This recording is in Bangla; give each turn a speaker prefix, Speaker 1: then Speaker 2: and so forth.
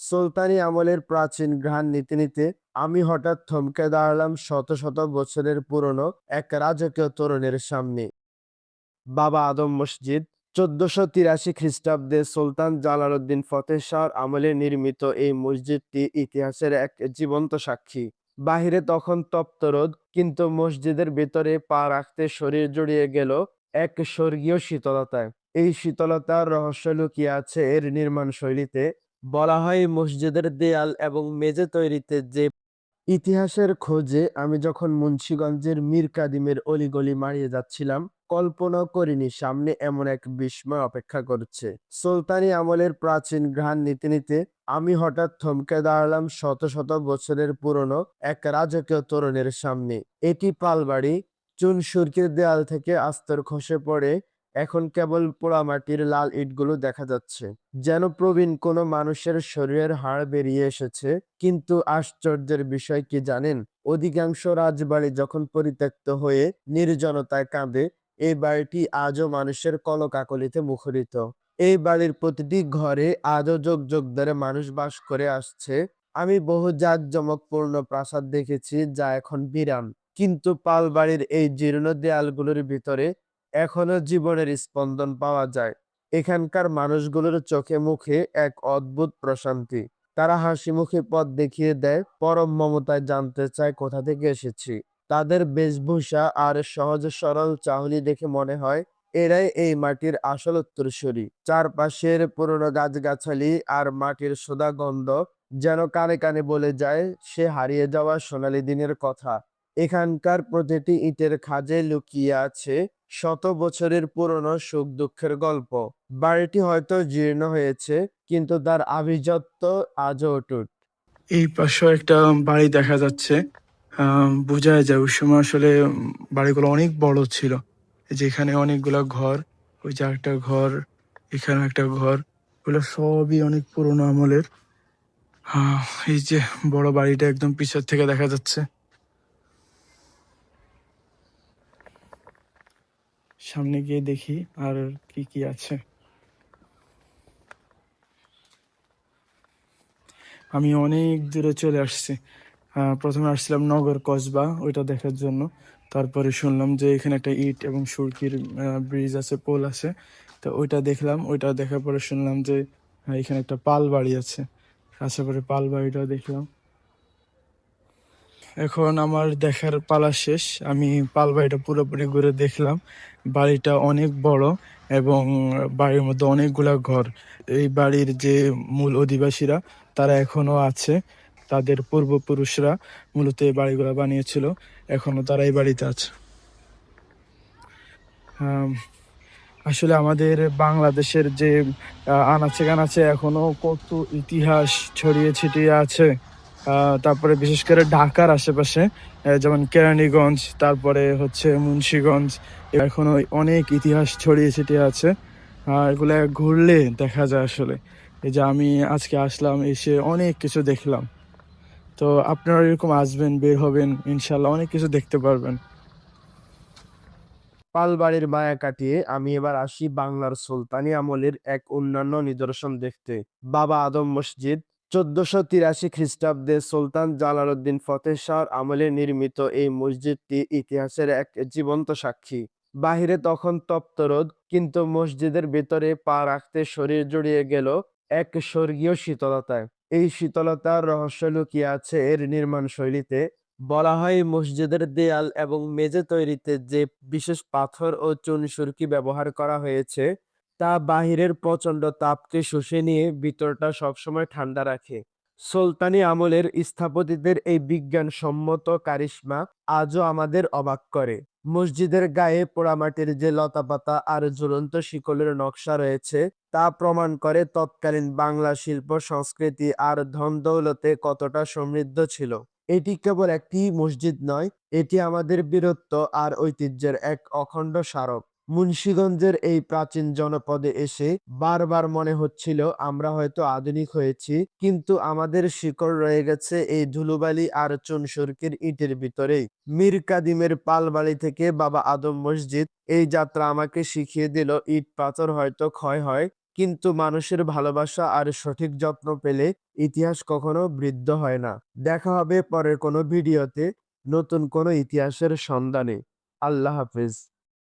Speaker 1: সুলতানি আমলের প্রাচীন ঘ্রাণ নিতে নিতে আমি হঠাৎ থমকে দাঁড়ালাম শত শত বছরের পুরনো এক রাজকীয় তোরণের সামনে। বাবা আদম মসজিদ। ১৪৮৩ খ্রিস্টাব্দে সুলতান জালালউদ্দিন ফতেহ শাহর আমলে নির্মিত এই মসজিদটি ইতিহাসের এক জীবন্ত সাক্ষী। বাহিরে তখন তপ্ত রোদ, কিন্তু মসজিদের ভেতরে পা রাখতে শরীর জড়িয়ে গেল এক স্বর্গীয় শীতলতায়। এই শীতলতার রহস্য লুকিয়ে আছে এর নির্মাণ শৈলীতে। বলা হয় এই মসজিদের দেয়াল এবং মেঝে তৈরিতে যে ইতিহাসের খোঁজে আমি যখন মুন্সিগঞ্জের মীর কাদিমের অলিগলি মারিয়ে যাচ্ছিলাম, কল্পনাও করিনি সামনে এমন এক বিস্ময় অপেক্ষা করছে। সুলতানি আমলের প্রাচীন ঘ্রাণ নিতে নিতে আমি হঠাৎ থমকে দাঁড়ালাম শত শত বছরের পুরনো এক রাজকীয় তোরণের সামনে। এটি পালবাড়ি। চুন সুরকির দেয়াল থেকে আস্তর খসে পড়ে এখন কেবল পোড়ামাটির লাল ইটগুলো দেখা যাচ্ছে, যেন প্রবীণ কোনো মানুষের শরীরের হাড় বেরিয়ে এসেছে। কিন্তু আশ্চর্যের বিষয় কি জানেন? অধিকাংশ রাজবাড়ি যখন পরিত্যক্ত হয়ে নির্জনতায় কাঁদে, এই বাড়িটি আজও মানুষের কলকাকলিতে মুখরিত। এই বাড়ির প্রতিটি ঘরে আজও যুগ যুগ ধরে মানুষ বাস করে আসছে। আমি বহু জাঁকজমকপূর্ণ প্রাসাদ দেখেছি যা এখন বিরান, কিন্তু পাল বাড়ির এই জীর্ণ দেয়ালগুলোর ভিতরে এখনো জীবনের স্পন্দন পাওয়া যায়। এখানকার মানুষগুলোর চোখে মুখে এক অদ্ভুত প্রশান্তি। তারা হাসিমুখে পথ দেখিয়ে দেয়, পরম মমতায় জানতে চায় কোথা থেকে এসেছি। তাদের বেশভূষা আর সহজ সরল চাহনি দেখে মনে হয় এরাই এই মাটির আসল উত্তরসূরি। চারপাশের পুরনো গাছগাছালি আর মাটির সোদা গন্ধ যেন কানে কানে বলে যায় সে হারিয়ে যাওয়া সোনালী দিনের কথা। এখানকার প্রতিটি ইটের খাঁজে লুকিয়ে আছে শত বছরের পুরনো সুখ দুঃখের গল্প। বাড়িটি হয়তো জীর্ণ হয়েছে, কিন্তু তার আভিজাত্য আজও অটুট।
Speaker 2: এই পাশেও একটা বাড়ি দেখা যাচ্ছে। বোঝা যায় ওই সময় আসলে বাড়িগুলো অনেক বড় ছিল। যেখানে অনেকগুলা ঘর, ওই যে একটা ঘর, এখানে একটা ঘর, ওগুলো সবই অনেক পুরোনো আমলের। আহ, এই যে বড় বাড়িটা একদম পিছন থেকে দেখা যাচ্ছে। সামনে গিয়ে দেখি আর কি কি আছে। আমি অনেক দূরে চলে আসছি। প্রথমে আসছিলাম নগর কসবা, ওইটা দেখার জন্য। তারপরে শুনলাম যে এখানে একটা ইট এবং সুরকির ব্রিজ আছে, পোল আছে। তো ওইটা দেখলাম, ওইটা দেখার পরে শুনলাম যে এখানে একটা পাল বাড়ি আছে। আশা করে পাল বাড়িটা দেখলাম। এখন আমার দেখার পালা শেষ। আমি পাল বাড়িটা পুরোপুরি ঘুরে দেখলাম। বাড়িটা অনেক বড় এবং বাড়ির মধ্যে অনেকগুলা ঘর। এই বাড়ির যে মূল অধিবাসীরা তারা এখনো আছে। তাদের পূর্বপুরুষরা মূলত এই বাড়িগুলো বানিয়েছিল, এখনো তারা এই বাড়িতে আছে। আম, আসলে আমাদের বাংলাদেশের যে আনাচে কানাচে এখনো কত ইতিহাস ছড়িয়ে ছিটিয়ে আছে। তারপরে বিশেষ করে ঢাকার আশেপাশে যেমন কেরানীগঞ্জ, তারপরে হচ্ছে মুন্সিগঞ্জ, এখনো অনেক ইতিহাস ছড়িয়ে ছিটিয়ে আছে। এগুলা ঘুরলে দেখা যায় আসলে। এই যে আমি আজকে আসলাম, এসে অনেক কিছু দেখলাম। তো আপনারা এরকম আসবেন, বের হবেন, ইনশাল্লাহ অনেক কিছু দেখতে পারবেন।
Speaker 1: পালবাড়ির মায়া কাটিয়ে আমি এবার আসি বাংলার সুলতানি আমলের এক অন্যান্য নিদর্শন দেখতে। বাবা আদম মসজিদ। ১৪৮৩ খ্রিস্টাব্দে সুলতান জালালউদ্দিন ফতেহ শাহর আমলে নির্মিত এই মসজিদটি ইতিহাসের এক জীবন্ত সাক্ষী। বাহিরে তখন তপ্ত রোদ, কিন্তু মসজিদের ভেতরে পা রাখতে শরীর জড়িয়ে গেল এক স্বর্গীয় শীতলতায়। এই শীতলতার রহস্য লুকিয়ে আছে এর নির্মাণ শৈলীতে। বলা হয় মসজিদের দেয়াল এবং মেঝে তৈরিতে যে বিশেষ পাথর ও চুন সুরকি ব্যবহার করা হয়েছে তা বাহিরের প্রচন্ড তাপকে শুষে নিয়ে ভিতরটা সবসময় ঠান্ডা রাখে। সুলতানি আমলের স্থপতিদের এই বিজ্ঞানসম্মত কারিশমা আজও আমাদের অবাক করে। মসজিদের গায়ে পোড়ামাটির যে লতাপাতা আর ঝুলন্ত শিকলের নকশা রয়েছে তা প্রমাণ করে তৎকালীন বাংলা শিল্প সংস্কৃতি আর ধন দৌলতে কতটা সমৃদ্ধ ছিল। এটি কেবল একটি মসজিদ নয়, এটি আমাদের বীরত্ব আর ঐতিহ্যের এক অখণ্ড স্মারক। মুন্সিগঞ্জের এই প্রাচীন জনপদে এসে বারবার মনে হচ্ছিল আমরা হয়তো আধুনিক হয়েছি, কিন্তু আমাদের শিকড় রয়ে গেছে এই ধুলোবালি আর চুনসুরকির ইটের ভিতরেই। মীর কাদিমের পালবাড়ি থেকে বাবা আদম মসজিদ, এই যাত্রা আমাকে শিখিয়ে দিল ইট পাথর হয়তো ক্ষয় হয়, কিন্তু মানুষের ভালোবাসা আর সঠিক যত্ন পেলে ইতিহাস কখনো বৃদ্ধ হয় না। দেখা হবে পরের কোনো ভিডিওতে নতুন কোনো ইতিহাসের সন্ধানে। আল্লাহ হাফেজ।